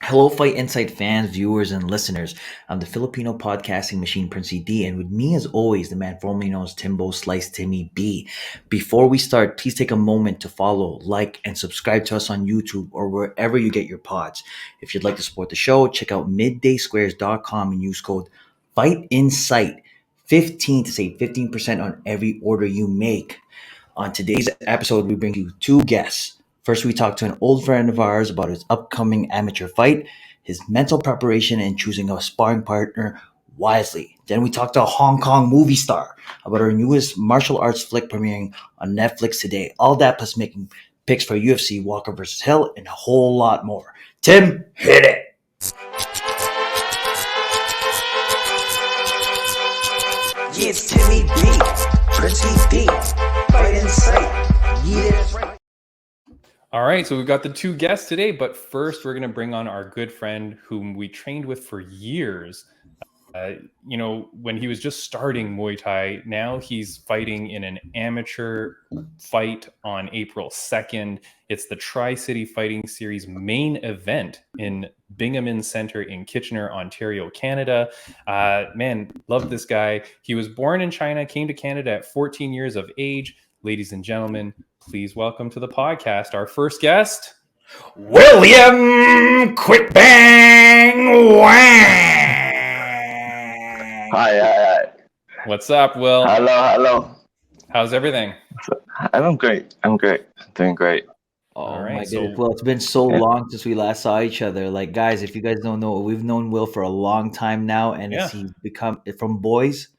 Hello, Fight Insight fans, viewers, and listeners. I'm the Filipino podcasting machine, Prince D, and with me, as always, the man formerly known as Timbo Slice Timmy B. Before we start, please take a moment to follow, like, and subscribe to us on YouTube or wherever you get your pods. If you'd like to support the show, check out middaysquares.com and use code FIGHTINSIGHT15 to save 15% on every order you make. On today's episode, we bring you two guests. First, we talk to an old friend of ours about his upcoming amateur fight, his mental preparation, and choosing a sparring partner wisely. Then we talk to a Hong Kong movie star about her newest martial arts flick premiering on Netflix today. All that plus making picks for UFC, Walker vs. Hill, and a whole lot more. Tim, hit it! Yeah, it's Timmy B, Prince D, Fight Insight. Yeah, that's right. All right, so we've got the two guests today, but first we're going to bring on our good friend whom we trained with for years. When he was just starting Muay Thai, now he's fighting in an amateur fight on April 2nd. It's the Tri-City Fighting Series main event in Binghamton Center in Kitchener, Ontario, Canada. Man, love this guy. He was born in China, came to Canada at 14 years of age. Ladies and gentlemen, please welcome to the podcast our first guest, William Quick Bang Wang! Hi. What's up, Will? Hello. How's everything? I'm great. I'm doing great. Oh right, my so- goodness. Well, it's been so long since we last saw each other. Like, guys, if you guys don't know, we've known Will for a long time now, and Yeah. he's become from boys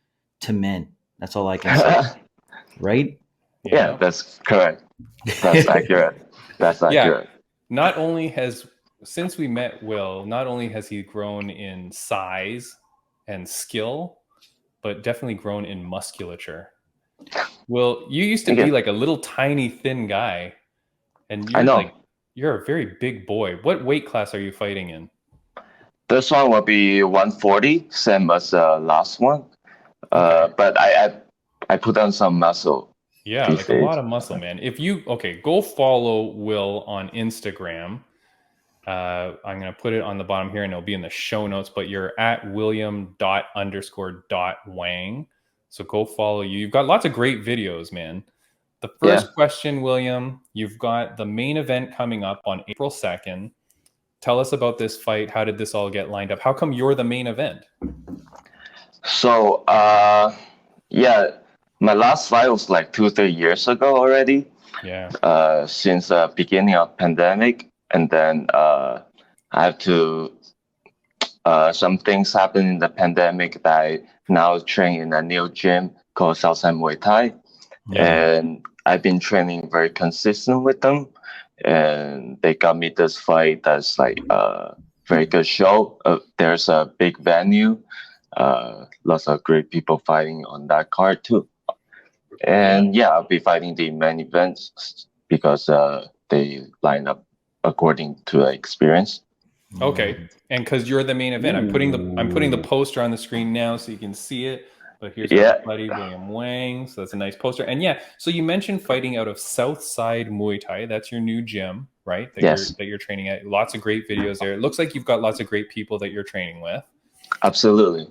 to men. That's all I can say. Right? Yeah, that's correct. That's accurate. That's accurate. Not only has, since we met Will, not only has he grown in size and skill, but definitely grown in musculature. Will, you used to be like a little tiny thin guy, and I know. You're a very big boy. What weight class are you fighting in? This one will be 140, same as the last one. But I put on some muscle. Yeah, like a lot of muscle, man. If you go follow Will on Instagram. I'm gonna put it on the bottom here, and it'll be in the show notes. But you're at William._.Wang. So go follow you. You've got lots of great videos, man. The first question, William, you've got the main event coming up on April 2nd. Tell us about this fight. How did this all get lined up? How come you're the main event? So, my last fight was like 2-3 years ago already. Yeah. Since the beginning of pandemic, and then I have to. Some things happened in the pandemic that I now train in a new gym called Southside Muay Thai, and I've been training very consistent with them, and they got me this fight that's like a very good show. There's a big venue, lots of great people fighting on that card too. And I'll be fighting the main events because they line up according to experience. Okay, and because you're the main event, I'm putting the poster on the screen now so you can see it. But here's our buddy William Wang. So that's a nice poster. And so you mentioned fighting out of Southside Muay Thai. That's your new gym, right? That you're training at. Lots of great videos there. It looks like you've got lots of great people that you're training with. Absolutely.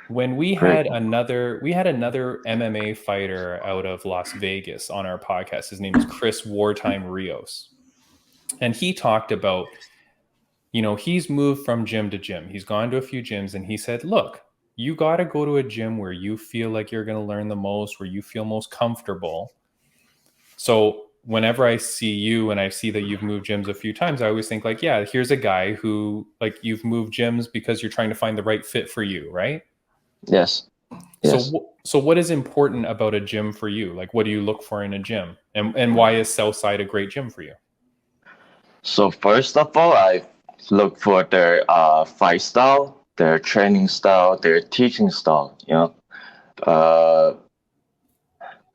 When we had another MMA fighter out of Las Vegas on our podcast. His name is Chris Wartime Rios. And he talked about, he's moved from gym to gym. He's gone to a few gyms, and he said, look, you got to go to a gym where you feel like you're going to learn the most, where you feel most comfortable. So whenever I see you and I see that you've moved gyms a few times, I always think like, here's a guy who you've moved gyms because you're trying to find the right fit for you, right? Yes. So what is important about a gym for you? Like, what do you look for in a gym? And why is Southside a great gym for you? So first of all, I look for their fight style, their training style, their teaching style,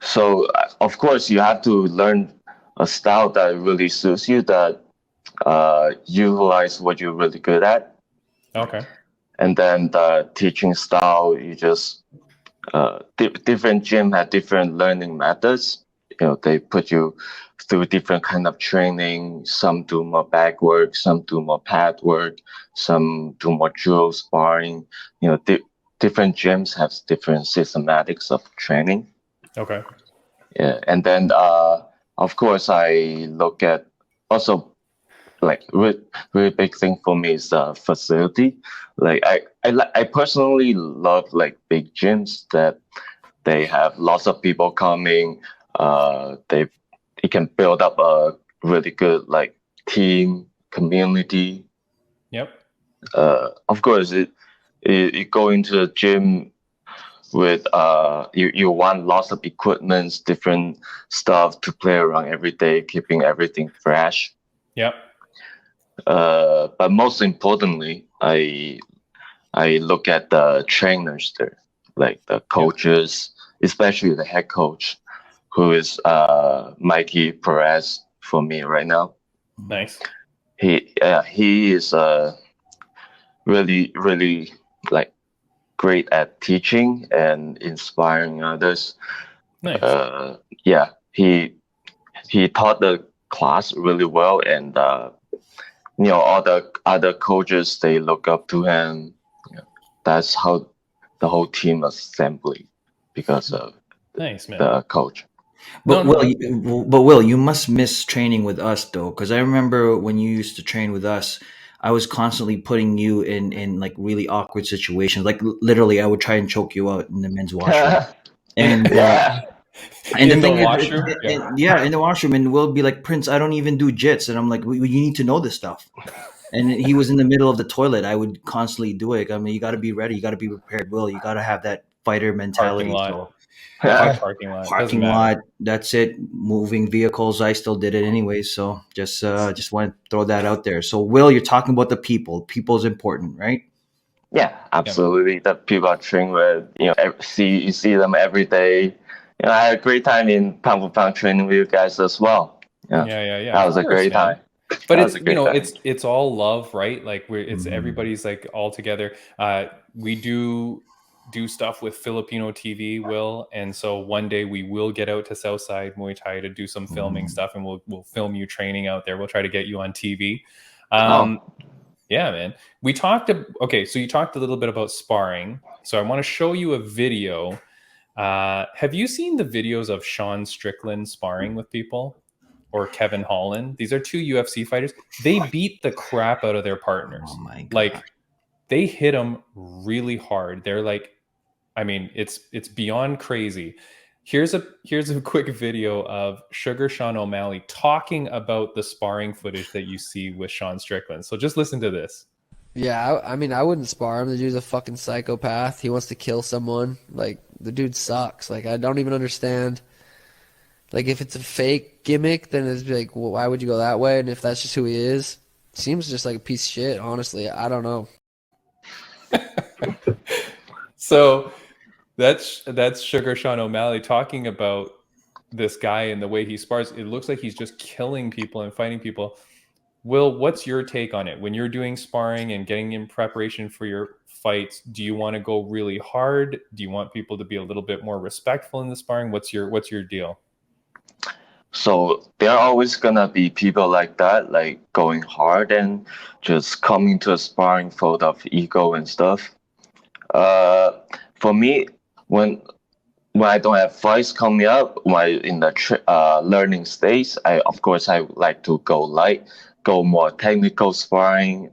So of course you have to learn a style that really suits you, that utilize what you're really good at. Okay. And then the teaching style, you just different gym have different learning methods. they put you through different kind of training. Some do more back work, some do more pad work, some do more drill sparring. Different gyms have different systematics of training. Okay. Yeah, and then of course I look at also like really big thing for me is the facility. Like I personally love like big gyms that they have lots of people coming. They can build up a really good like team community. Yep. Of course, you go into the gym with you want lots of equipments, different stuff to play around every day, keeping everything fresh. Yep. But most importantly, I look at the trainers there, like the coaches, especially the head coach, who is Mikey Perez for me right now. Nice. He is really like great at teaching and inspiring others. Nice. Yeah, he taught the class really well, and all the other coaches, they look up to him. That's how the whole team assembly, because of Nice, man. the coach. But Will, you must miss training with us though, because I remember when you used to train with us, I was constantly putting you in like really awkward situations. Like literally, I would try and choke you out in the men's washroom, and Yeah. and In the the thing is, washroom? yeah, in the washroom, and Will be like, Prince, I don't even do jits, and I'm like, you need to know this stuff. And he was in the middle of the toilet. I would constantly do it. I mean, you got to be ready. You got to be prepared. Will, you got to have that fighter mentality. Parking lot. So Parking lot. Doesn't parking matter. lot. That's it. Moving vehicles. I still did it anyway. So just want to throw that out there. So Will, you're talking about the people. People's important, right? Yeah, absolutely. The people I train with, you see them every day. I had a great time in pound for pound training with you guys as well. Yeah. That was a great time. But That it's was a great time. it's all love, right? Like it's everybody's like all together. We do stuff with Filipino TV, Will, and so one day we will get out to Southside Muay Thai to do some filming stuff, and we'll film you training out there. We'll try to get you on TV. Yeah, man. We talked. Okay, so you talked a little bit about sparring. So I want to show you a video. Have you seen the videos of Sean Strickland sparring with people? Or Kevin Holland? These are two UFC fighters. They beat the crap out of their partners. Oh my God. Like they hit them really hard. They're like, I mean, it's beyond crazy. Here's a quick video of Sugar Sean O'Malley talking about the sparring footage that you see with Sean Strickland. So just listen to this. Yeah, I mean, I wouldn't spar him. The dude's a fucking psychopath. He wants to kill someone. Like, the dude sucks. Like, I don't even understand. Like, if it's a fake gimmick, then it's like, well, why would you go that way? And if that's just who he is, seems just like a piece of shit, honestly. I don't know. So that's Sugar Sean O'Malley talking about this guy and the way he spars. It looks like he's just killing people and fighting people. Will, what's your take on it? When you're doing sparring and getting in preparation for your fights, do you want to go really hard? Do you want people to be a little bit more respectful in the sparring? What's your deal? So there are always gonna be people like that, like going hard and just coming to a sparring full of ego and stuff. For me, when I don't have fights coming up, when in the learning stage, I like to go light, go more technical sparring,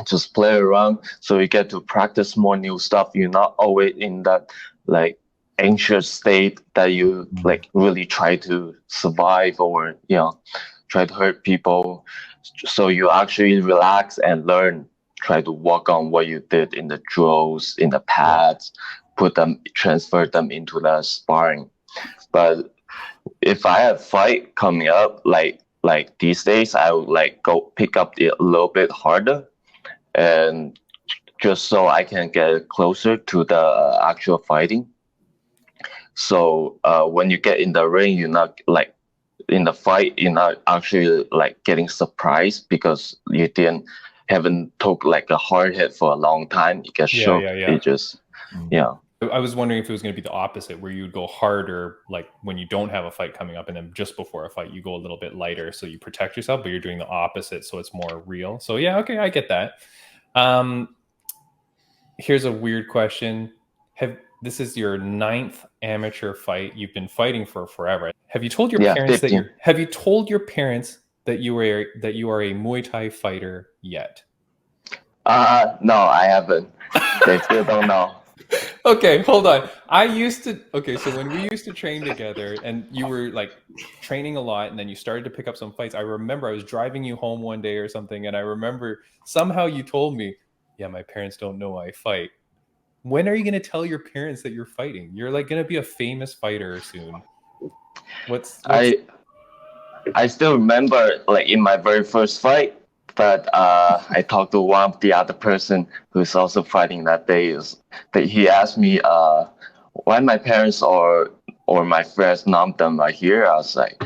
just play around, so you get to practice more new stuff. You're not always in that like anxious state that you like really try to survive or try to hurt people. So you actually relax and learn, try to work on what you did in the drills, in the pads, transfer them into the sparring. But if I have fight coming up, like these days, I would like go pick up a little bit harder, and just so I can get closer to the actual fighting. So when you get in the ring, you're not like in the fight, you're not actually like getting surprised because you haven't took like a hard hit for a long time. You get shook. Yeah. It just I was wondering if it was going to be the opposite, where you would go harder, like when you don't have a fight coming up, and then just before a fight, you go a little bit lighter, so you protect yourself, but you're doing the opposite, so it's more real. So yeah, okay, I get that. Here's a weird question. This is your 9th amateur fight. You've been fighting for forever. Have you told your parents 15. Have you told your parents that you are a Muay Thai fighter yet? No, I haven't. They still don't know. Okay, hold on. So when we used to train together and you were like training a lot and then you started to pick up some fights, I remember I was driving you home one day or something, and I remember somehow you told me, yeah, my parents don't know I fight. When are you going to tell your parents that you're fighting? You're like going to be a famous fighter soon. I still remember, like, in my very first fight, but I talked to one of the other person who's also fighting that day. Is that he asked me why my parents or my friends, none of them are here. I was like,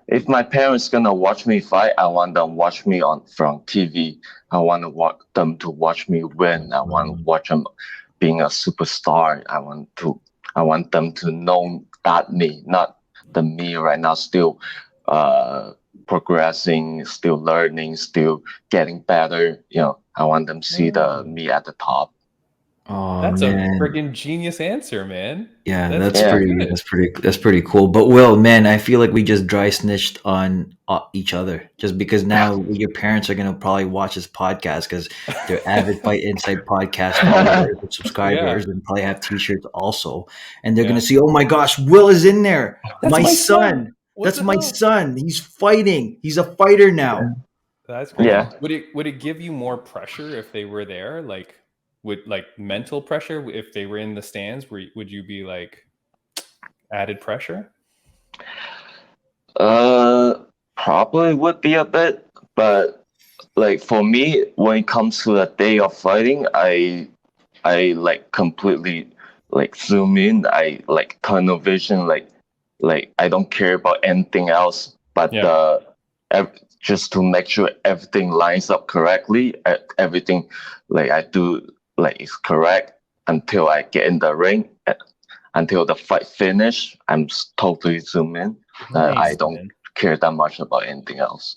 if my parents gonna watch me fight, I want them to watch me from TV. I want them to watch me win. I want to watch them being a superstar. I want them to know that me, not the me right now, still progressing, still learning, still getting better. I want them to see the me at the top. Oh, that's man. a friggin' genius answer, man. Yeah, That's pretty cool. But Will, man, I feel like we just dry snitched on each other just because now your parents are gonna probably watch this podcast because they're avid Fight Insight podcast followers and subscribers and probably have T-shirts also, and they're gonna see, oh my gosh, Will is in there, That's my son. That's my son. He's fighting. He's a fighter now. That's great. Yeah. Would it give you more pressure if they were there? Like, mental pressure if they were in the stands? Would you be like added pressure? Probably would be a bit, but like for me, when it comes to the day of fighting, I like completely like zoom in. I like tunnel vision. Like I don't care about anything else, but just to make sure everything lines up correctly. Everything like I do like is correct until I get in the ring. Until the fight finish, I'm totally zoomed in. I don't care that much about anything else.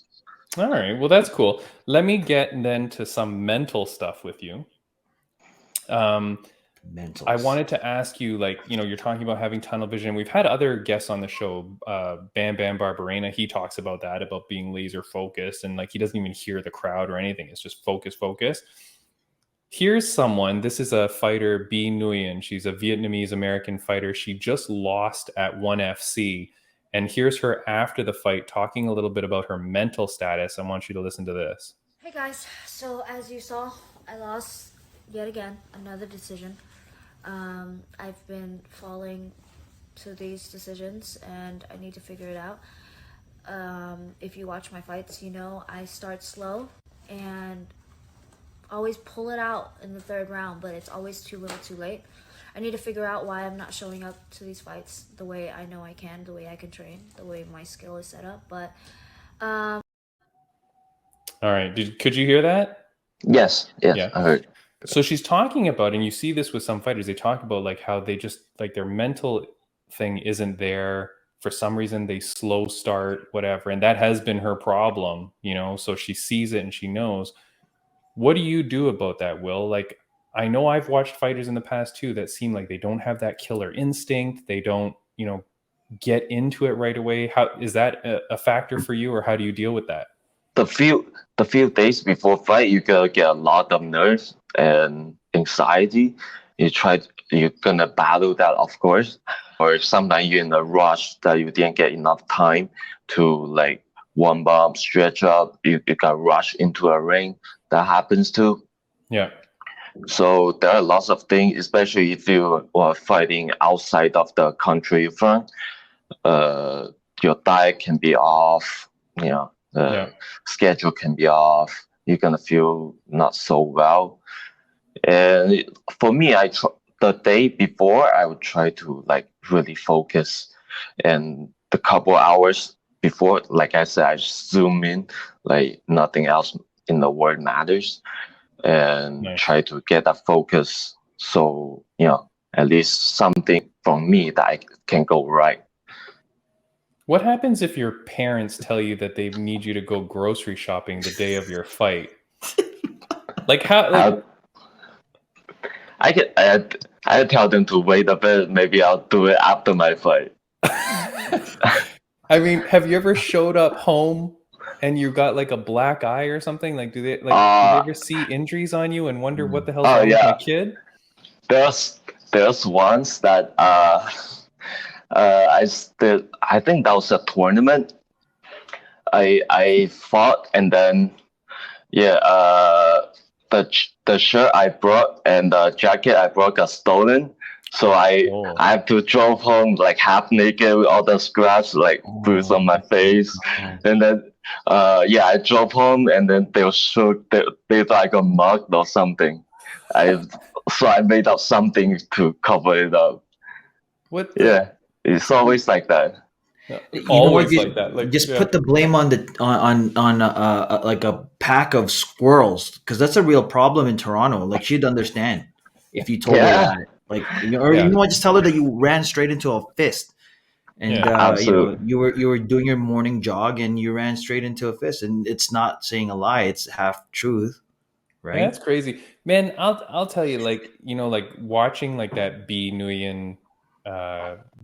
All right, well, that's cool. Let me get then to some mental stuff with you. I wanted to ask you, like, you're talking about having tunnel vision. We've had other guests on the show, Bam Bam Barberena. He talks about that, about being laser focused, and like he doesn't even hear the crowd or anything. It's just focus. Here's someone. This is a fighter, B. Nguyen. She's a Vietnamese American fighter. She just lost at ONE FC. And here's her after the fight talking a little bit about her mental status. I want you to listen to this. Hey guys, so as you saw, I lost yet again, another decision. I've been falling to these decisions and I need to figure it out. If you watch my fights, I start slow and always pull it out in the 3rd round, but it's always too little too late. I need to figure out why I'm not showing up to these fights the way I know I can, the way I can train, the way my skill is set up. But all right, could you hear that? Yes, yeah. I heard. So she's talking about, and you see this with some fighters, they talk about like how they just like their mental thing isn't there. For some reason they slow start, whatever, and that has been her problem, so she sees it and she knows. What do you do about that, Will? Like, I know I've watched fighters in the past too that seem like they don't have that killer instinct. They don't, get into it right away. How is that a factor for you, or how do you deal with that? The few days before fight, you're gonna get a lot of nerves and anxiety. You're gonna battle that, of course. Or sometimes you're in a rush that you didn't get enough time to like warm up, stretch up. You got rushed into a ring. That happens too. Yeah. So there are lots of things, especially if you are fighting outside of the country you're from. Your diet can be off. Schedule can be off. You're gonna feel not so well. And for me, the day before, I would try to like really focus, and the couple hours before, like I said, I just zoom in, like nothing else in the world matters, and try to get that focus. So at least something from me that I can go right. What happens if your parents tell you that they need you to go grocery shopping the day of your fight? Like how? Like, I tell them to wait a bit. Maybe I'll do it after my fight. I mean, have you ever showed up home and you got like a black eye or something? Like, do they ever see injuries on you and wonder what the hell's wrong with my kid? There's once that I think that was a tournament. I fought, and then the shirt I brought and the jacket I brought got stolen. So I have to drive home like half naked with all the scratches, like bruise on my face. And then I drove home, and then they thought I got mugged or something. So I made up something to cover it up. It's always like that. Always like that. Like, just put the blame on like a pack of squirrels, because that's a real problem in Toronto. Like, she'd understand if you told her that. Like, you know what? Just tell her that you ran straight into a fist, and you were doing your morning jog and you ran straight into a fist, and it's not saying a lie; it's half truth, right? Yeah, that's crazy, man. I'll tell you, like, you know, like watching like that B Nguyen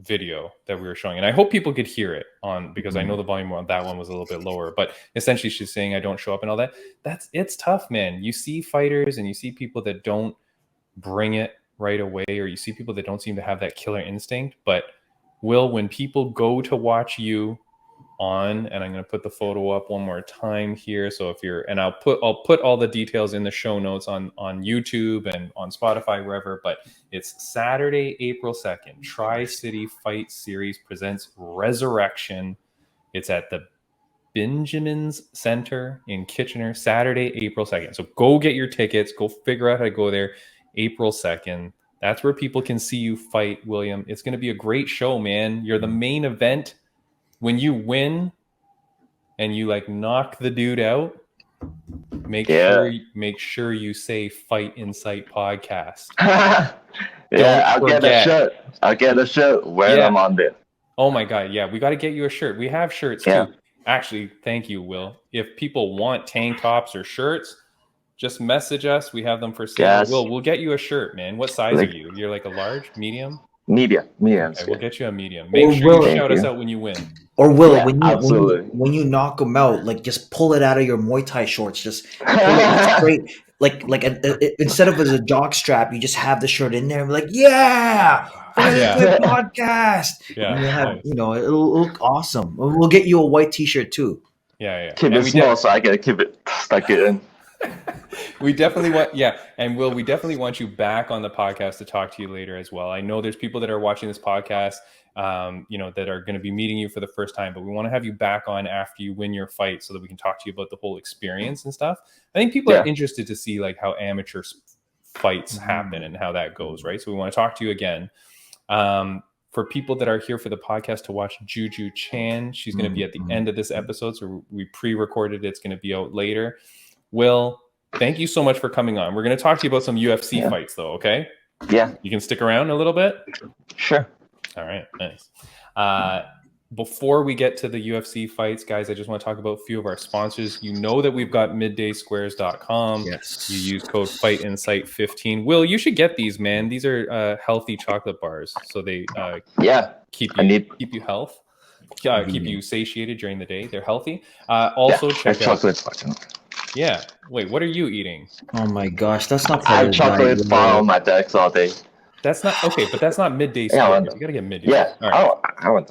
video that we were showing, and I hope people could hear it on, because I know the volume on that one was a little bit lower, but essentially she's saying I don't show up and all that. It's tough, man. You see fighters and you see people that don't bring it right away, or you see people that don't seem to have that killer instinct. But Will, when people go to watch you on, and I'm going to put the photo up one more time here, so if you're, and I'll put all the details in the show notes on YouTube and on Spotify, wherever, but it's Saturday, April 2nd, Tri-City Fight Series presents Resurrection. It's at the Benjamin's Center in Kitchener, Saturday, April 2nd. So go get your tickets, go figure out how to go there. April 2nd. That's where people can see you fight, William. It's going to be a great show, man. You're the main event. When you win and you like knock the dude out, make sure you say Fight Insight Podcast. I'll get a shirt. Wear them on there. Oh my God. Yeah, we got to get you a shirt. We have shirts too. Actually, thank you, Will. If people want tank tops or shirts, just message us. We have them for sale. Yes. We'll get you a shirt, man. What size are you? You're like a large, medium? Medium. Okay, we'll get you a medium. Make sure you shout us out when you win. Or Will, when you knock them out, like, just pull it out of your Muay Thai shorts. Just pull it straight. Like instead of as a jock strap, you just have the shirt in there and be like, podcast. Yeah, and you'll have, it'll look awesome. We'll get you a white T-shirt too. Yeah. Keep it small so I can keep it stuck in. We definitely want you back on the podcast to talk to you later as well. I know there's people that are watching this podcast, that are going to be meeting you for the first time, but we want to have you back on after you win your fight so that we can talk to you about the whole experience and stuff. I think people are interested to see like how amateur fights happen and how that goes, right? So we want to talk to you again. For people that are here for the podcast to watch JuJu Chan, she's going to be at the end of this episode. So we pre-recorded it. It's going to be out later. Will, thank you so much for coming on. We're going to talk to you about some UFC fights though, okay? Yeah. You can stick around a little bit? Sure. All right, nice. Before we get to the UFC fights, guys, I just want to talk about a few of our sponsors. You know that we've got middaysquares.com. Yes. You use code FIGHTINSIGHT15. Will, you should get these, man. These are healthy chocolate bars. So they keep you health. Keep you satiated during the day. They're healthy. Also, check out chocolate. Yeah. Wait, what are you eating? Oh my gosh, that's not. I have chocolate bar on my desk all day. That's not okay, but that's not midday squares. You gotta get midday. Yeah. All right. I want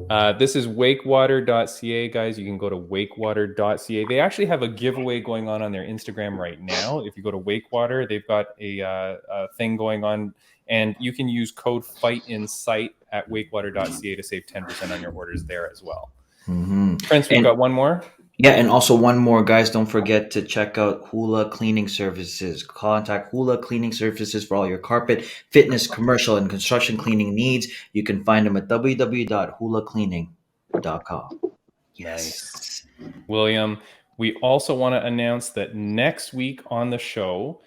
that. This is wakewater.ca, guys. You can go to wakewater.ca. They actually have a giveaway going on their Instagram right now. If you go to Wakewater, they've got a thing going on, and you can use code FIGHTINSIGHT at wakewater.ca to save 10% on your orders there as well. Prince, we've got one more. Yeah, and also one more, guys. Don't forget to check out Hula Cleaning Services. Contact Hula Cleaning Services for all your carpet, fitness, commercial, and construction cleaning needs. You can find them at www.hulacleaning.com. Yes. William, we also want to announce that next week on the show,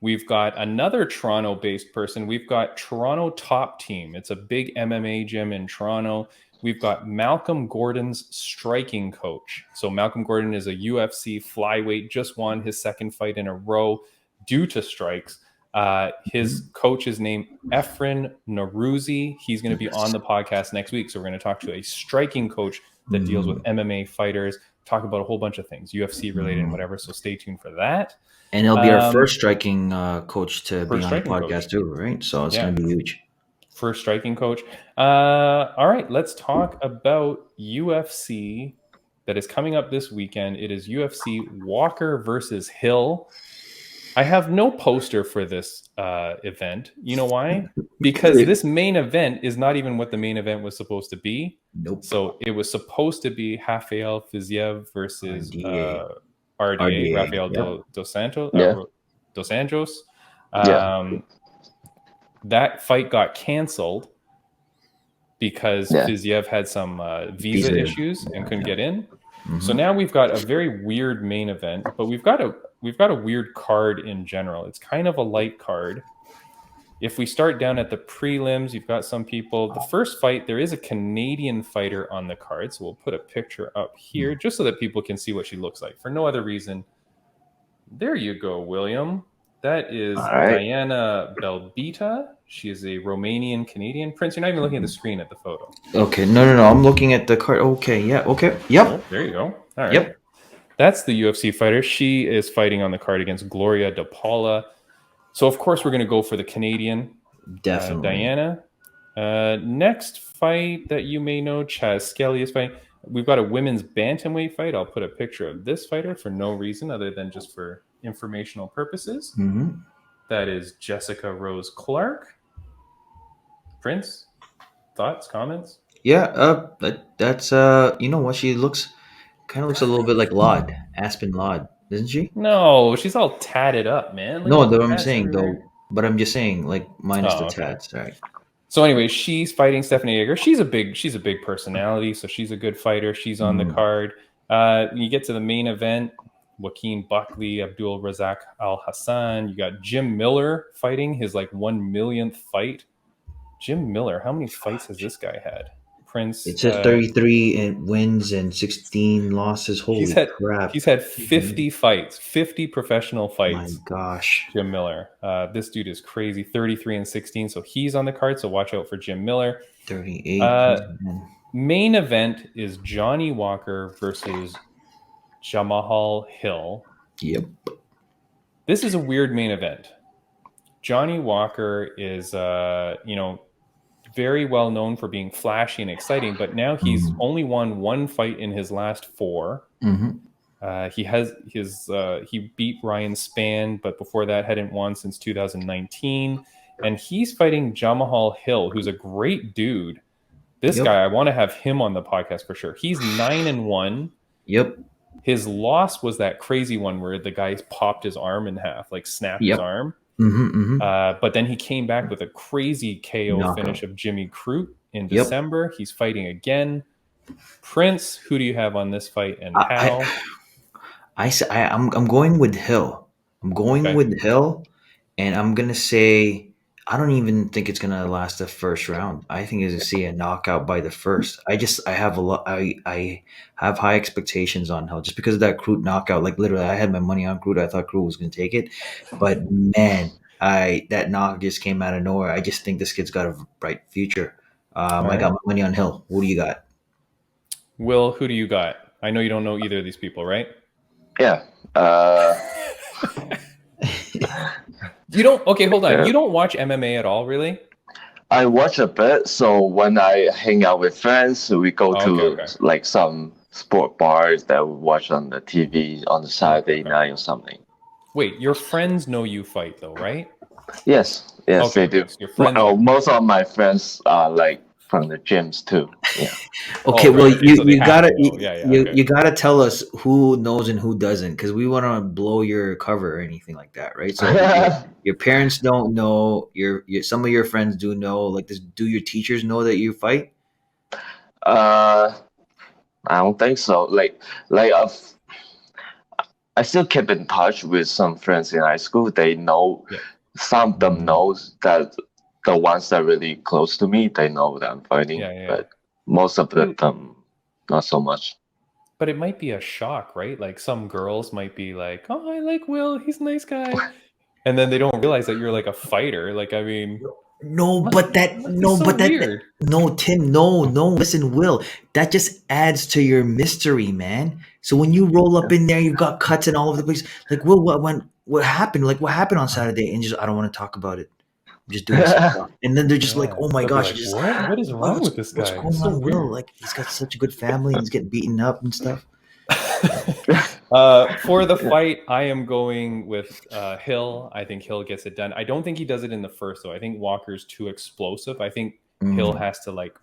We've got another Toronto-based person. We've got Toronto Top Team. It's a big MMA gym in Toronto. We've got Malcolm Gordon's striking coach. So Malcolm Gordon is a UFC flyweight, just won his second fight in a row due to strikes. His coach is named Efren Naruzi. He's going to be on the podcast next week. So we're going to talk to a striking coach that deals with MMA fighters, talk about a whole bunch of things, UFC related and whatever. So stay tuned for that. And he'll be our first striking coach to be on the striking podcast coach. too, right? So it's going to be huge. First striking coach. All right, let's talk about UFC that is coming up this weekend. It is UFC Walker versus Hill. I have no poster for this event. You know why? Because this main event is not even what the main event was supposed to be. Nope. So it was supposed to be Rafael Fiziev versus RDA, Rafael Dos Santos. Dos Anjos. That fight got canceled because Fiziev had some visa issues and couldn't get in. So now we've got a very weird main event, but we've got a weird card in general. It's kind of a light card. If we start down at the prelims, you've got some people. The first fight, there is a Canadian fighter on the card, so we'll put a picture up here just so that people can see what she looks like. For no other reason. There you go, William. That is Diana Belbita. She is a Romanian Canadian. Prince, you're not even looking at the screen at the photo. Okay, no. I'm looking at the card. Okay, yeah, okay. Yep. Oh, there you go. All right. Yep. That's the UFC fighter. She is fighting on the card against Gloria De Paula. So, of course, we're going to go for the Canadian. Definitely. Diana. Next fight that you may know, Chaz Skelly is fighting. We've got a women's bantamweight fight. I'll put a picture of this fighter for no reason other than just for informational purposes. That is Jessica Rose Clark. Prince, thoughts, comments? Yeah, that's you know what, she kind of looks a little bit like Aspen Ladd, doesn't she? No, she's all tatted up, man. No, though I'm saying though, but I'm just saying like minus the tats, right? So anyway, she's fighting Stephanie Yeager. She's a big personality, so she's a good fighter. She's on the card. When you get to the main event, Joaquin Buckley, Abdul Razak Al Hassan. You got Jim Miller fighting his 1 millionth fight. Jim Miller, how many fights has this guy had? Prince. It says 33 wins and 16 losses. Holy crap! He's had 50 fights, 50 professional fights. My gosh, Jim Miller. This dude is crazy. 33 and 16, so he's on the card. So watch out for Jim Miller. 38. Main event is Johnny Walker versus Jamahal Hill. Yep. This is a weird main event. Johnny Walker is, very well known for being flashy and exciting, but now he's only won one fight in his last 4. He beat Ryan Spann, but before that hadn't won since 2019. And he's fighting Jamahal Hill, who's a great dude. This guy, I want to have him on the podcast for sure. He's 9-1. Yep. His loss was that crazy one where the guy popped his arm in half, snapped his arm. But then he came back with a crazy KO finish of Jimmy Crute in December. He's fighting again. Prince, who do you have on this fight and how? I'm going with Hill. With Hill, and I'm gonna say I don't even think it's gonna last the first round. I think it's gonna see a knockout by the first. I have I have high expectations on Hill just because of that Crute knockout. Literally, I had my money on Crute. I thought Crute was gonna take it, but man, that knock just came out of nowhere. I just think this kid's got a bright future. I got my money on Hill. Who do you got? Will, who do you got? I know you don't know either of these people, right? Yeah. You don't? Okay, hold on. You don't watch MMA at all, really? I watch a bit. So when I hang out with friends, we go to some sport bars that we watch on the TV on the Saturday night or something. Wait, your friends know you fight though, right? Yes, they do. Your friends most of my friends are from the gyms too. Yeah. Okay, you gotta tell us who knows and who doesn't, because we want to blow your cover or anything like that, right? So your parents don't know, some of your friends do know. Do your teachers know that you fight? I don't think so. I still keep in touch with some friends in high school. They know, some of them knows that the ones that are really close to me, they know that I'm fighting. But most of them, not so much. But it might be a shock, right? Like some girls might be like, "Oh, I like Will. He's a nice guy," and then they don't realize that you're like a fighter. Like, I mean, weird. No, Tim, no. Listen, Will, that just adds to your mystery, man. So when you roll up in there, you've got cuts and all over the place. Like, Will, what happened? Like, what happened on Saturday? And just, I don't want to talk about it. I'm just doing some stuff. And then they're just like, oh my gosh, like, what is wrong with this guy? What's going on, Will? Like, he's got such a good family and he's getting beaten up and stuff. For the fight, I am going with Hill. I think Hill gets it done. I don't think he does it in the first, though. I think Walker's too explosive. I think Hill has to like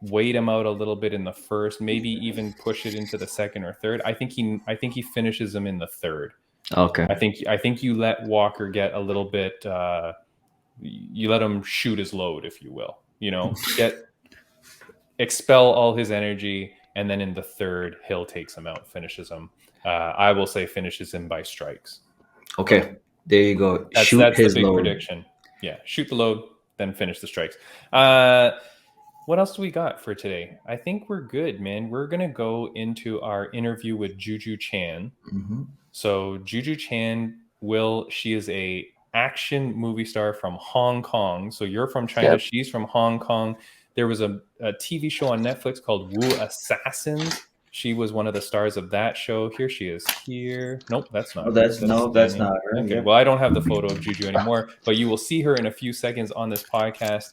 wait him out a little bit in the first, maybe even push it into the second or third. I think he finishes him in the third. Okay. I think you let Walker get a little bit. You let him shoot his load, if you will. You know, expel all his energy. And then in the third, Hill takes him out, finishes him. I will say finishes him by strikes. Okay, there you go. That's the big prediction. Yeah, shoot the load, then finish the strikes. What else do we got for today? I think we're good, man. We're going to go into our interview with JuJu Chan. Mm-hmm. So JuJu Chan, she is a action movie star from Hong Kong. So you're from China. Yep. She's from Hong Kong. There was a TV show on Netflix called Wu Assassins. She was one of the stars of that show. Here she is. Here. Nope, that's not. That's not her. Okay. Well, I don't have the photo of JuJu anymore, but you will see her in a few seconds on this podcast.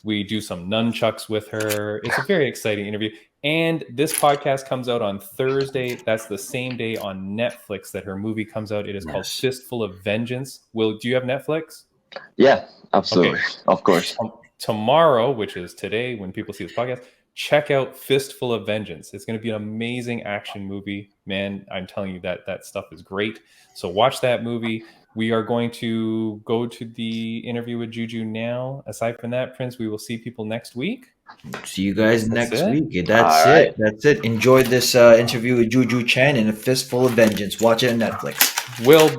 We do some nunchucks with her. It's a very exciting interview. And this podcast comes out on Thursday. That's the same day on Netflix that her movie comes out. It is called Fistful of Vengeance. Will, do you have Netflix? Yeah, absolutely. Okay. Of course. Tomorrow, which is today when people see this podcast, check out Fistful of Vengeance. It's going to be an amazing action movie. Man, I'm telling you that stuff is great. So watch that movie. We are going to go to the interview with JuJu now. Aside from that, Prince, we will see people next week. See you guys next week. That's it. Enjoy this interview with JuJu Chan and A Fistful of Vengeance. Watch it on Netflix. Will,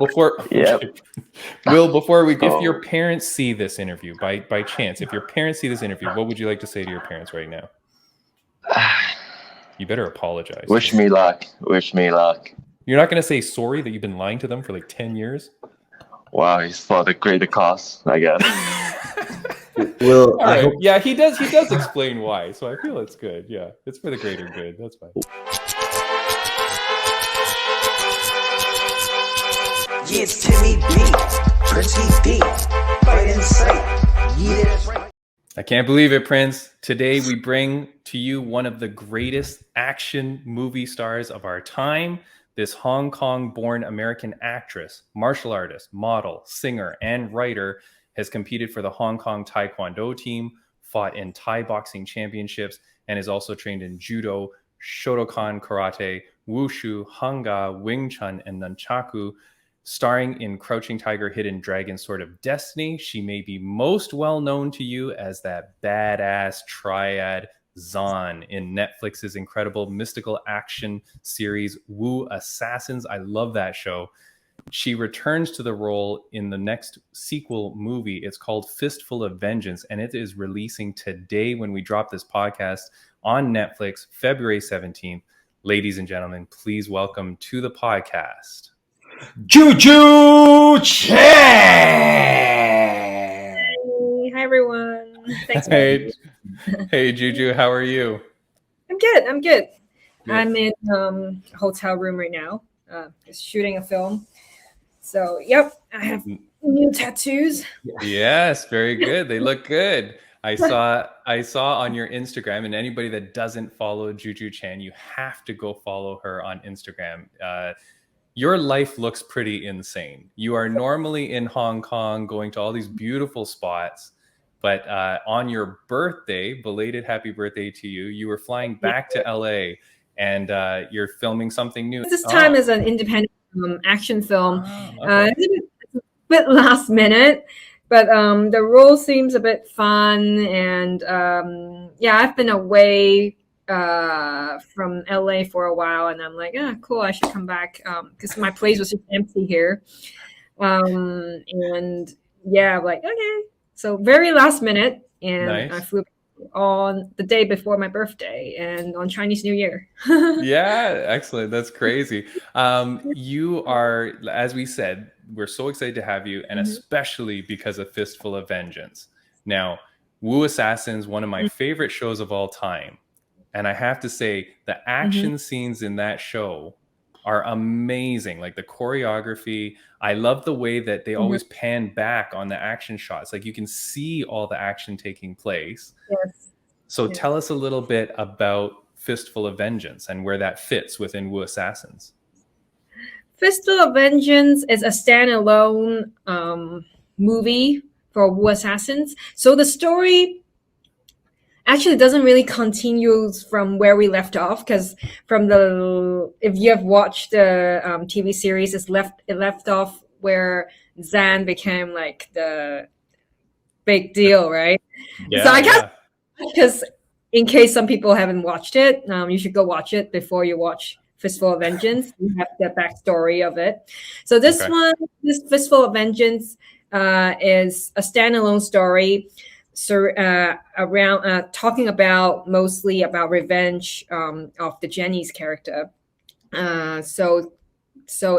before we, if your parents see this interview by chance, if your parents see this interview, what would you like to say to your parents right now? You better apologize. Wish me luck. You're not going to say sorry that you've been lying to them for like 10 years? Wow, it's for the greater cause, I guess. Well, yeah, he does explain why, so I feel it's good. Yeah, it's for the greater good. That's fine. Yeah, it's Timmy B, Prince D, fight in sight. Yeah. I can't believe it, Prince. Today we bring to you one of the greatest action movie stars of our time. This Hong Kong-born American actress, martial artist, model, singer, and writer has competed for the Hong Kong Taekwondo team, fought in Thai boxing championships, and is also trained in judo, Shotokan karate, wushu, hanga, Wing Chun, and nunchaku. Starring in Crouching Tiger, Hidden Dragon, Sword of Destiny, she may be most well known to you as that badass triad Zan in Netflix's incredible mystical action series Wu Assassins. I love that show. She returns to the role in the next sequel movie. It's called Fistful of Vengeance, and it is releasing today when we drop this podcast on Netflix, February 17th. Ladies and gentlemen, please welcome to the podcast, JuJu Chan! Hey, hi everyone. Thanks. Hey, JuJu, how are you? I'm good. Good. I'm in a hotel room right now, just shooting a film. So, yep, I have new tattoos. Yes, very good. They look good. I saw on your Instagram, and anybody that doesn't follow JuJu Chan, you have to go follow her on Instagram. Your life looks pretty insane. You are normally in Hong Kong going to all these beautiful spots, but on your birthday, belated happy birthday to you, you were flying back to LA and you're filming something new. This time is an independent action film. Okay. It's a bit last minute, but the role seems a bit fun. And I've been away from LA for a while, and I'm like, cool, I should come back because my place was just empty here. And yeah, like, okay. So very last minute, and Nice. I flew on the day before my birthday and on Chinese New Year. Yeah, excellent. That's crazy. You are, as we said, we're so excited to have you, and especially because of Fistful of Vengeance. Now, Wu Assassin's one of my favorite shows of all time. And I have to say, the action scenes in that show are amazing. Like the choreography, I love the way that they always pan back on the action shots. Like you can see all the action taking place. Yes. So tell us a little bit about Fistful of Vengeance and where that fits within Wu Assassins. Fistful of Vengeance is a standalone movie for Wu Assassins. So the story actually doesn't really continue from where we left off, because if you have watched the TV series, it left off where Zan became like the big deal, right? Yeah, so I guess because in case some people haven't watched it, you should go watch it before you watch Fistful of Vengeance. You have the backstory of it. So this Fistful of Vengeance is a standalone story. So around talking about mostly about revenge of the Jenny's character. So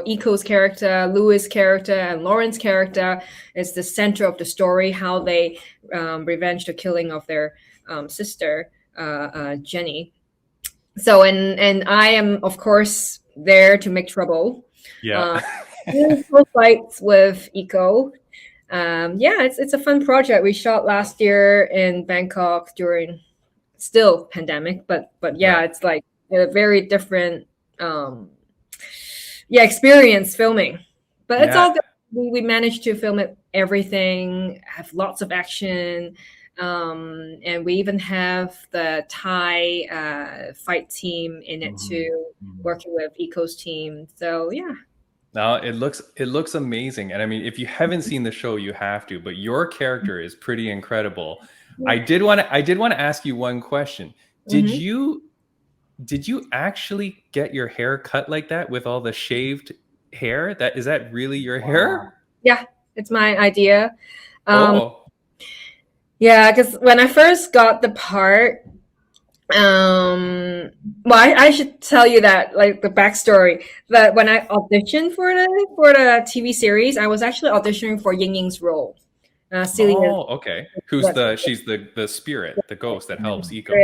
Iko's character, Louis' character, and Lauren's character is the center of the story. How they revenge the killing of their sister Jenny. So and I am of course there to make trouble. Yeah. Fights with Iko. It's a fun project. We shot last year in Bangkok during still pandemic, but it's like a very different experience filming. But it's all good. We managed to film everything, have lots of action, and we even have the Thai fight team in it too, working with Iko's team. So yeah. No, it looks amazing. And I mean, if you haven't seen the show, you have to, but your character is pretty incredible. I did want to ask you one question. Did you actually get your hair cut like that with all the shaved hair? Is that really your hair? Yeah, it's my idea. Yeah, because when I first got the part, I should tell you that, like, the backstory, that when I auditioned for the TV series, I was actually auditioning for Ying Ying's role. Celia. Oh, okay. She's the spirit, the ghost that helps Iko.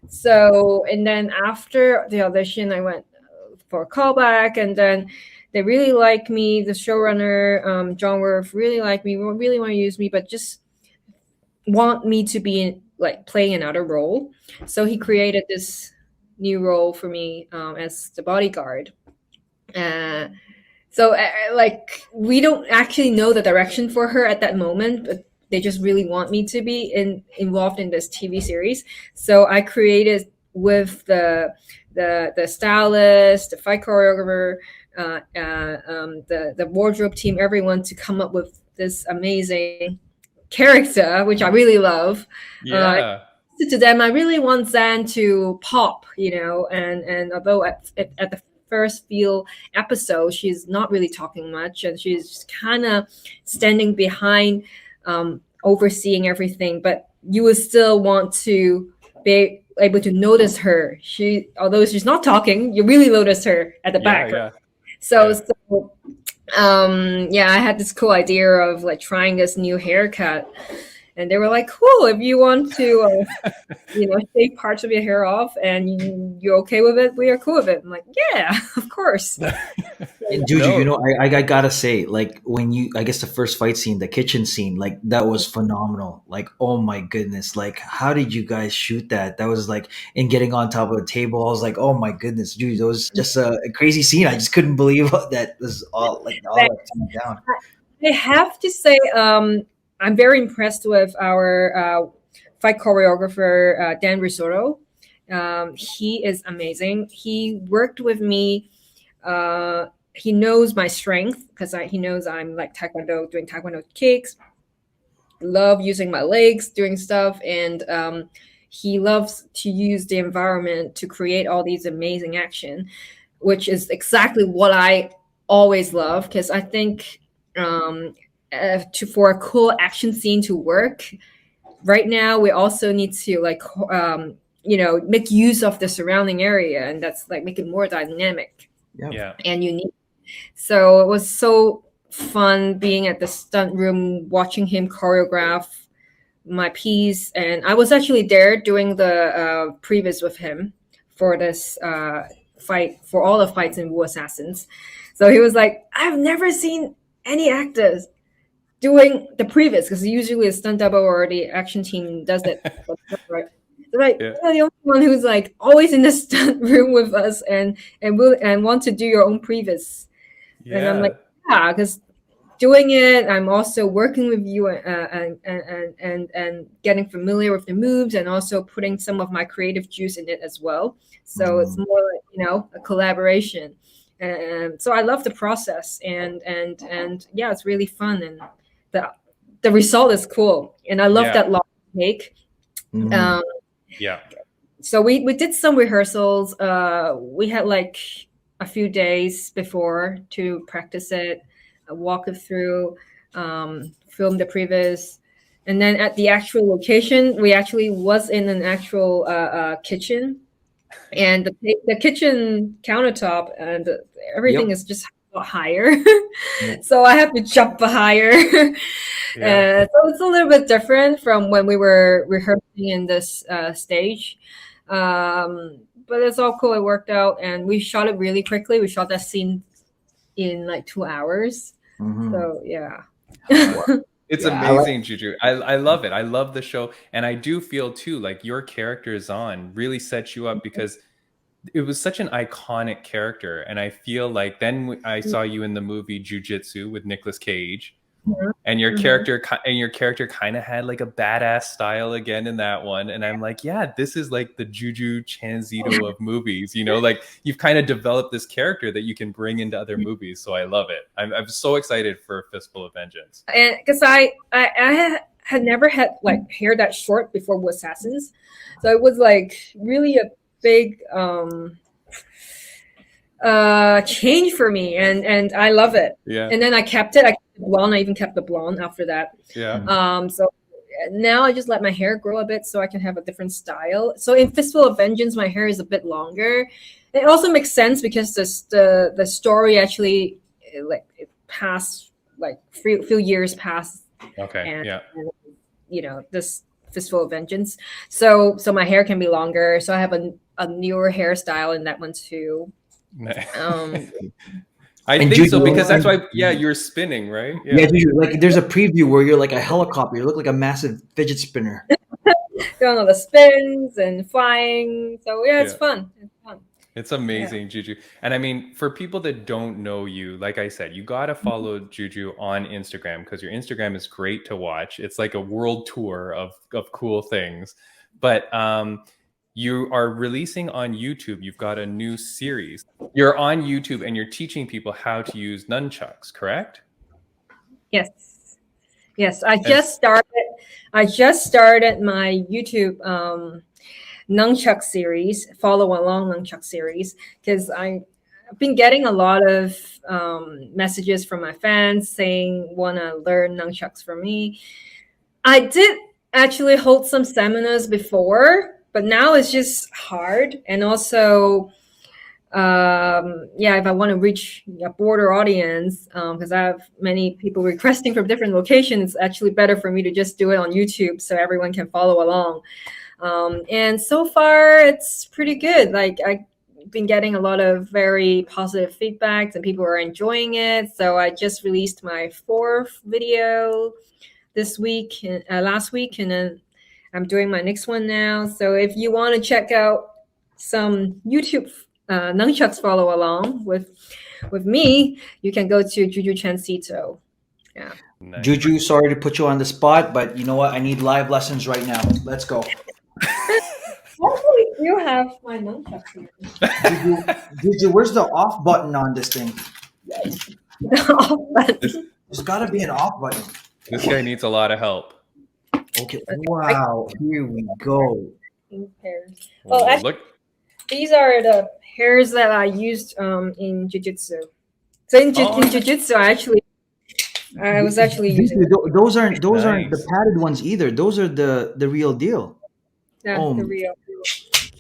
So, and then after the audition, I went for a callback, and then they really liked me. The showrunner, John Worth, really liked me, really want to use me, but just want me to be like playing another role. So he created this new role for me as the bodyguard. So like we don't actually know the direction for her at that moment, but they just really want me to be involved in this TV series. So I created with the stylist, the fight choreographer, the wardrobe team, everyone to come up with this amazing character, which I really love. To them, I really want Zan to pop, and although at the first few episodes, she's not really talking much, and she's kind of standing behind, overseeing everything, but you would still want to be able to notice her. Although she's not talking, you really notice her at the back. I had this cool idea of like trying this new haircut, and they were like, cool, if you want to shave parts of your hair off and you're okay with it, we are cool with it. I'm like, yeah, of course. JuJu, I gotta say, like, I guess the first fight scene, the kitchen scene, like, that was phenomenal. Like, oh my goodness, like, how did you guys shoot that? That was like, in getting on top of a table, I was like, oh my goodness, dude, that was just a crazy scene. I just couldn't believe that was all down. I have to say, I'm very impressed with our fight choreographer, Dan Risotto. He is amazing. He worked with me. He knows my strength because he knows I'm like Taekwondo, doing Taekwondo kicks. Love using my legs, doing stuff. And he loves to use the environment to create all these amazing action, which is exactly what I always love, because I think for a cool action scene to work right now, we also need to like make use of the surrounding area, and that's like make it more dynamic and unique. So it was so fun being at the stunt room, watching him choreograph my piece. And I was actually there doing the previs with him for this fight, for all the fights in Wu Assassins. So he was like, I've never seen any actors doing the previs, because usually a stunt double or the action team does it. Right? Like, you're the only one who's like always in the stunt room with us and want to do your own previs. And I'm like, yeah, because doing it, I'm also working with you and getting familiar with the moves, and also putting some of my creative juice in it as well. So it's more like, a collaboration. And so I love the process, and yeah, it's really fun, and the result is cool, and I love that long take. So we did some rehearsals. We had like a few days before to practice it, walk it through, film the previs, and then at the actual location, we actually was in an actual kitchen, and the kitchen countertop and everything is just higher. So I have to jump higher. So it's a little bit different from when we were rehearsing in this stage. But it's all cool. It worked out, and we shot it really quickly. We shot that scene in like 2 hours. So yeah. It's amazing, JuJu. I love it. I love the show, and I do feel too like your character Zahn really sets you up, because it was such an iconic character, and I feel like then I saw you in the movie Jiu-Jitsu with Nicolas Cage, and your character kind of had like a badass style again in that one, and I'm like, yeah, this is like the JuJu Chan Szeto of movies, like you've kind of developed this character that you can bring into other movies. So I love it. I'm so excited for Fistful of Vengeance, and because I had never had like hair that short before Wu Assassins, so it was like really a big change for me, and I love it. And then I kept it. I kept the blonde. I even kept the blonde after that. So now I just let my hair grow a bit so I can have a different style. So in Fistful of Vengeance, my hair is a bit longer. It also makes sense because the story actually it passed like few years past. And this Fistful of Vengeance. So my hair can be longer. So I have a newer hairstyle in that one too. I think so, because that's why you're spinning, right? Like there's a preview where you're like a helicopter. You look like a massive fidget spinner. Doing all the spins and flying. So it's fun. It's fun. It's amazing, JuJu. And I mean, for people that don't know you, like I said, you got to follow JuJu on Instagram, because your Instagram is great to watch. It's like a world tour of cool things. But you are releasing on YouTube. You've got a new series. You're on YouTube and you're teaching people how to use nunchucks, correct? Yes. I just started my YouTube nunchuck series, follow along nunchuck series, because I've been getting a lot of messages from my fans saying want to learn nunchucks from me. I did actually hold some seminars before, but now it's just hard. And also, if I want to reach a broader audience, because I have many people requesting from different locations, it's actually better for me to just do it on YouTube so everyone can follow along. And so far, it's pretty good. Like I've been getting a lot of very positive feedbacks, and people are enjoying it. So I just released my 4th video last week, and then I'm doing my next one now. So if you want to check out some YouTube nunchucks follow along with me, you can go to JuJu Chan Szeto. Yeah. Nice. JuJu, sorry to put you on the spot, but you know what? I need live lessons right now. Let's go. Hopefully you have my nunchucks here. JuJu, where's the off button on this thing? The off button. There's got to be an off button. This guy needs a lot of help. Okay. Wow. Here we go. Pink hairs. Well, actually, Look. these are the hairs that I used in jiu-jitsu. So in jiu-jitsu, I was actually using Those aren't the Nice. padded ones either. Those are the real deal. the real.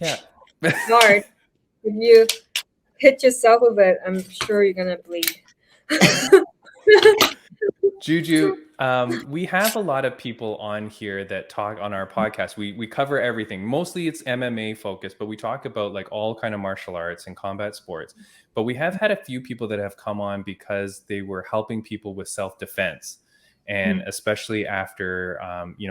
Yeah. Hard. If you hit yourself with it, I'm sure you're gonna bleed. JuJu, we have a lot of people on here that talk on our podcast. We cover everything. Mostly it's MMA focused, but we talk about like all kind of martial arts and combat sports. But we have had a few people that have come on because they were helping people with self-defense. And especially after,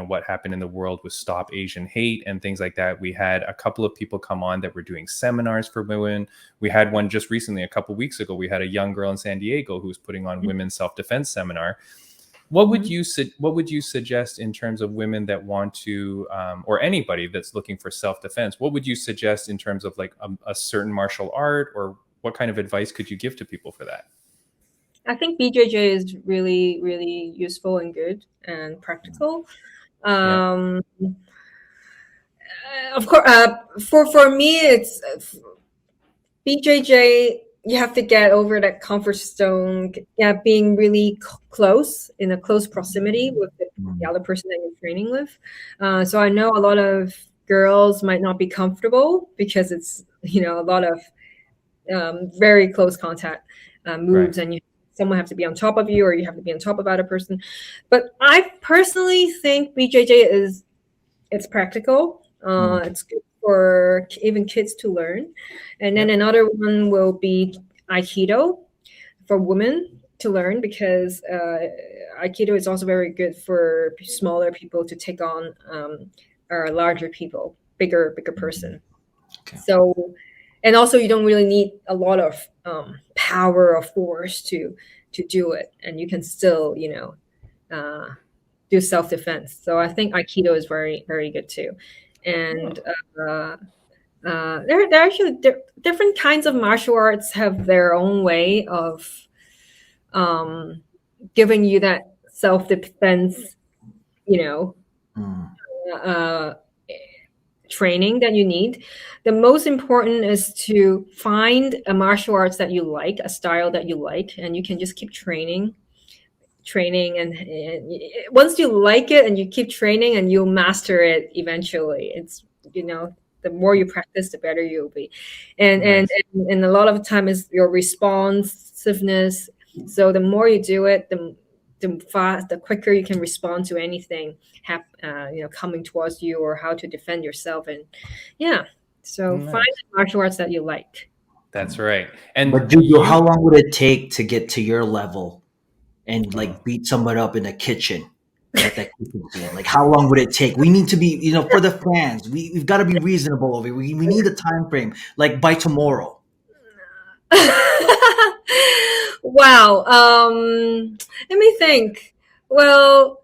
what happened in the world with Stop Asian Hate and things like that, we had a couple of people come on that were doing seminars for women. We had one just recently, a couple of weeks ago. We had a young girl in San Diego who was putting on women's self-defense seminar. What would you suggest in terms of women that want to, or anybody that's looking for self-defense? What would you suggest in terms of like a certain martial art, or what kind of advice could you give to people for that? I think BJJ is really, really useful and good and practical. Of course, for me, it's BJJ. You have to get over that comfort zone. Being really close, in a close proximity with the other person that you're training with. So I know a lot of girls might not be comfortable because it's a lot of very close contact moves, and someone have to be on top of you, or you have to be on top of other person. But I personally think BJJ it's practical. It's good for even kids to learn. And then another one will be Aikido for women to learn, because Aikido is also very good for smaller people to take on or larger people, bigger person. Okay. So, and also you don't really need a lot of power or force to do it, and you can still do self-defense. So I think Aikido is very, very good too. And they're actually different kinds of martial arts have their own way of giving you that self-defense training that you need. The most important is to find a martial arts that you like, a style that you like, and you can just keep training, and once you like it and you keep training, and you'll master it eventually. It's the more you practice, the better you'll be. And a lot of the time is your responsiveness. So the more you do it, the quicker you can respond to anything coming towards you, or how to defend yourself. And so find martial arts that you like. That's right. But JuJu, how long would it take to get to your level and like beat someone up in the kitchen? Like how long would it take? We need to be, for the fans, we've got to be reasonable over here. We need a time frame, like by tomorrow. Wow. Let me think. Well,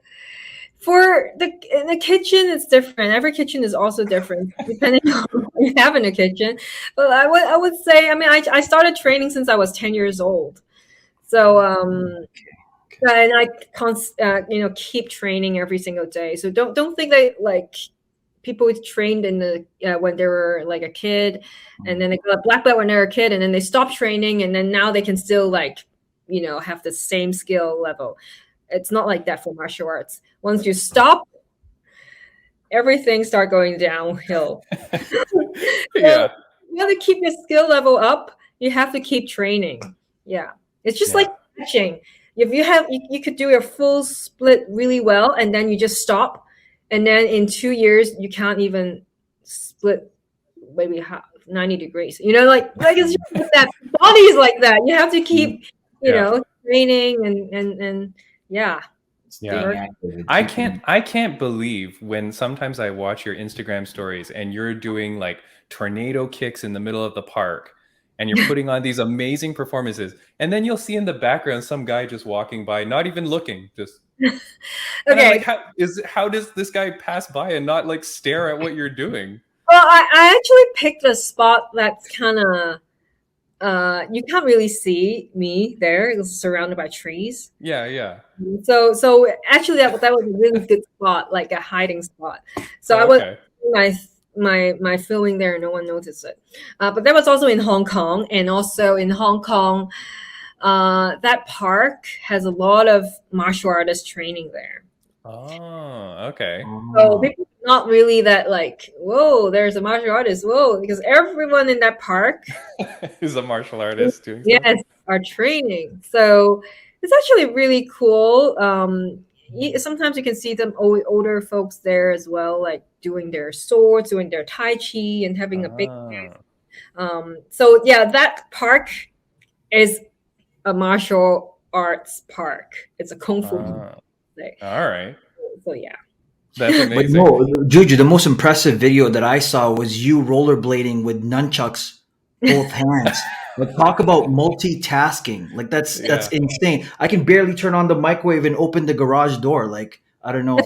for in the kitchen, it's different. Every kitchen is also different depending on what you have in the kitchen. But I would say, I started training since I was 10 years old. So and I keep training every single day. So don't think that like people trained in the when they were like a kid, and then they got a black belt when they were a kid, and then they stopped training, and then now they can still have the same skill level. It's not like that for martial arts. Once you stop, everything start going downhill. You have to keep your skill level up. You have to keep training. Yeah, it's just like catching. If you could do your full split really well, and then you just stop, and then in 2 years you can't even split maybe 90 degrees. Like it's just like that. Body is like that. You have to keep training and I can't believe when sometimes I watch your Instagram stories and you're doing like tornado kicks in the middle of the park, and you're putting on these amazing performances, and then you'll see in the background some guy just walking by, not even looking, just okay. Like, how does this guy pass by and not like stare at what you're doing? Well, I actually picked a spot that's kind of you can't really see me there. It was surrounded by trees. Yeah. So actually that was a really good spot, like a hiding spot. So I was my filming there, no one noticed it. But that was also in Hong Kong, and also in Hong Kong, that park has a lot of martial artist training there. Oh, okay. So people are not really that like, whoa, there's a martial artist, whoa, because everyone in that park is a martial artist doing yes, stuff? are training. So it's actually really cool. Sometimes you can see them older folks there as well, like doing their swords, doing their tai chi, and having a big. So yeah, that park is a martial arts park. It's a kung fu. All right. So yeah. That's But amazing. no, Juju, the most impressive video that I saw was you rollerblading with nunchucks, both hands. Like, talk about multitasking. Like, that's insane. I can barely turn on the microwave and open the garage door. Like, I don't know.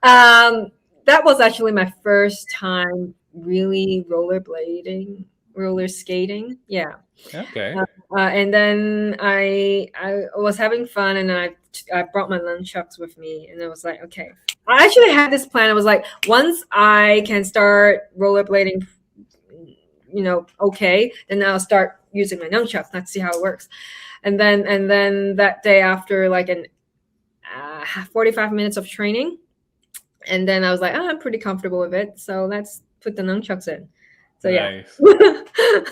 That was actually my first time really rollerblading, roller skating. Yeah. Okay. And then I was having fun, and then I brought my nunchucks with me, and I was like, okay. I actually had this plan. I was like, once I can start rollerblading, okay, then I'll start using my nunchucks. Let's see how it works. And then that day, after like 45 minutes of training, and then I was like, I'm pretty comfortable with it, so let's put the nunchucks in. So nice.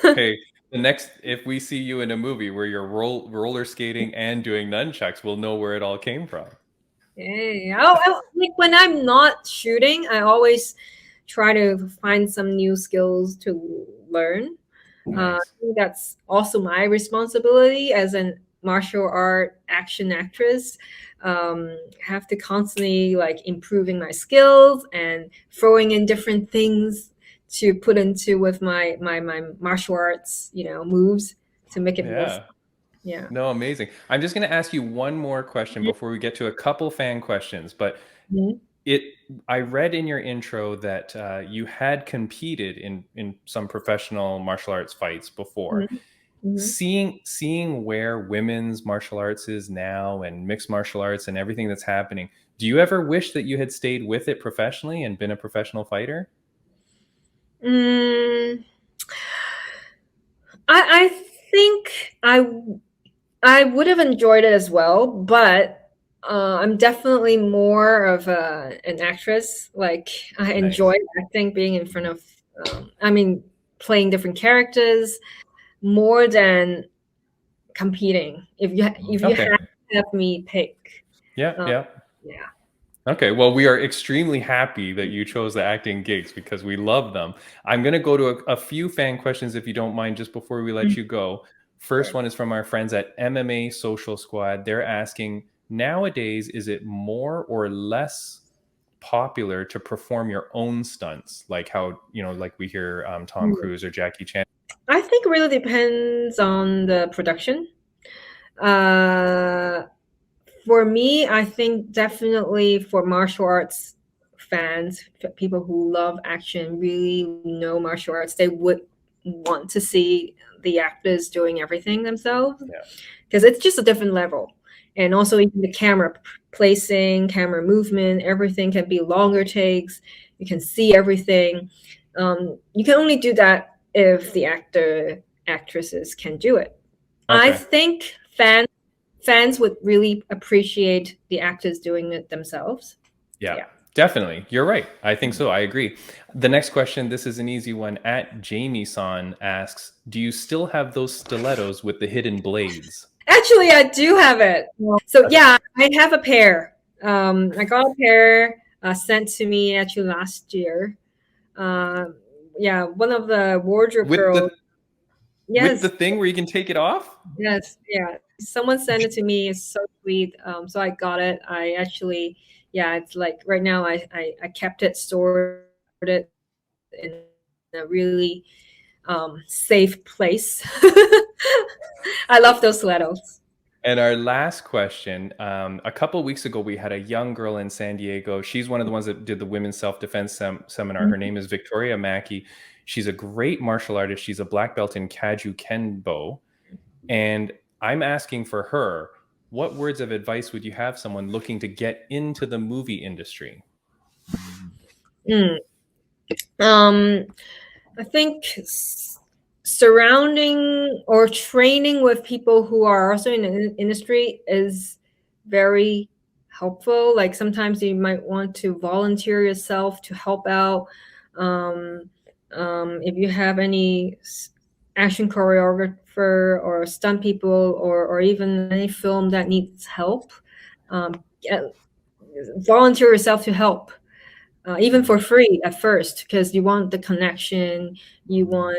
Okay. The next, if we see you in a movie where you're roller skating and doing nunchucks, we'll know where it all came from. Yeah. Like when I'm not shooting, I always try to find some new skills to learn. Nice. I think that's also my responsibility as a martial art action actress. Have to constantly like improving my skills and throwing in different things to put into with my martial arts, moves to make it more fun. Yeah. No, amazing. I'm just going to ask you one more question before we get to a couple fan questions, but I read in your intro that you had competed in some professional martial arts fights before. Seeing where women's martial arts is now and mixed martial arts and everything that's happening, do you ever wish that you had stayed with it professionally and been a professional fighter? I think I would have enjoyed it as well, but I'm definitely more of an actress. Like I enjoy acting, being in front of, playing different characters more than competing. If you have to have me pick. Yeah. Okay, well, we are extremely happy that you chose the acting gigs because we love them. I'm going to go to a few fan questions, if you don't mind, just before we let you go. First one is from our friends at MMA Social Squad. They're asking, nowadays, is it more or less popular to perform your own stunts? Like how, like we hear Tom Cruise or Jackie Chan. I think it really depends on the production. For me, I think definitely for martial arts fans, people who love action, really know martial arts, they would want to see the actors doing everything themselves because it's just a different level. And also even the camera placing, camera movement, everything can be longer takes. You can see everything. You can only do that if the actresses can do it. I think fans would really appreciate the actors doing it themselves. Yeah, definitely. You're right. I think so. I agree. The next question, this is an easy one. At Jamie-san asks, do you still have those stilettos with the hidden blades? Actually, I do have it. So yeah, I have a pair. I got a pair sent to me actually last year. One of the wardrobe girls. With the thing where you can take it off? Yes, yeah. Someone sent it to me. It's so sweet. So I got it. I actually, it's like right now I kept it, stored it in a really safe place. I love those stilettos. And our last question, a couple of weeks ago, we had a young girl in San Diego. She's one of the ones that did the women's self-defense seminar. Her name is Victoria Mackey. She's a great martial artist. She's a black belt in Kaju Kenbo. And I'm asking for her, what words of advice would you have someone looking to get into the movie industry? I think surrounding or training with people who are also in the industry is very helpful. Like sometimes you might want to volunteer yourself to help out. If you have any action choreographer or stunt people or even any film that needs help, volunteer yourself to help. Even for free at first, because you want the connection, you want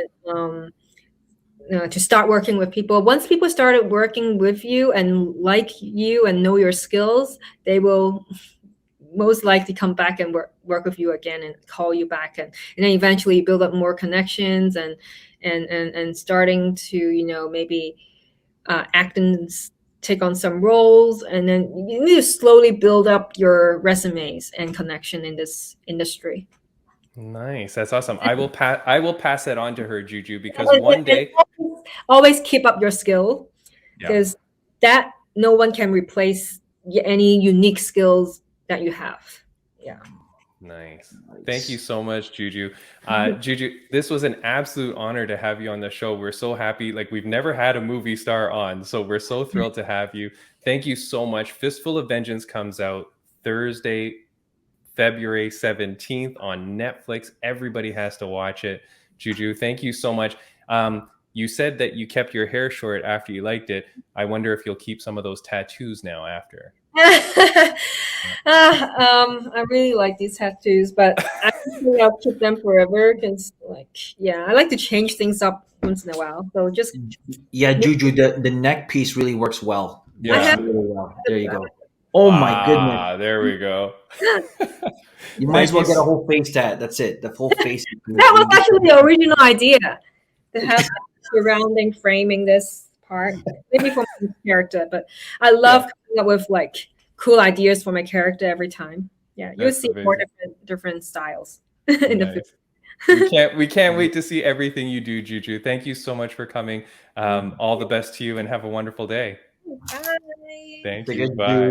to start working with people. Once people started working with you and like you and know your skills, they will most likely come back and work with you again and call you back, and then eventually build up more connections and starting to maybe act and take on some roles, and then you need to slowly build up your resumes and connection in this industry. Nice. That's awesome. I will pass that on to her, JuJu, because And one day always keep up your skill, because that no one can replace any unique skills that you have. Yeah. Nice. Thank you so much, JuJu. JuJu, this was an absolute honor to have you on the show. We're so happy. Like, we've never had a movie star on, so we're so thrilled to have you. Thank you so much. Fistful of Vengeance comes out Thursday, February 17th on Netflix. Everybody has to watch it. JuJu, thank you so much. You said that you kept your hair short after you liked it. I wonder if you'll keep some of those tattoos now after. I really like these tattoos, but I think I'll keep them forever because, I like to change things up once in a while. So just JuJu, the neck piece really works well. Yeah. Really well. There you go. Oh my goodness! There we go. You might as well get a whole face tat. That's it. The whole face. That was actually the original idea, to have surrounding framing this part, maybe for my character. But I love coming up with cool ideas for my character every time. Yeah, you'll see more different styles in the future. We can't wait to see everything you do, JuJu. Thank you so much for coming. All the best to you, and have a wonderful day. Bye. Thank you. Bye.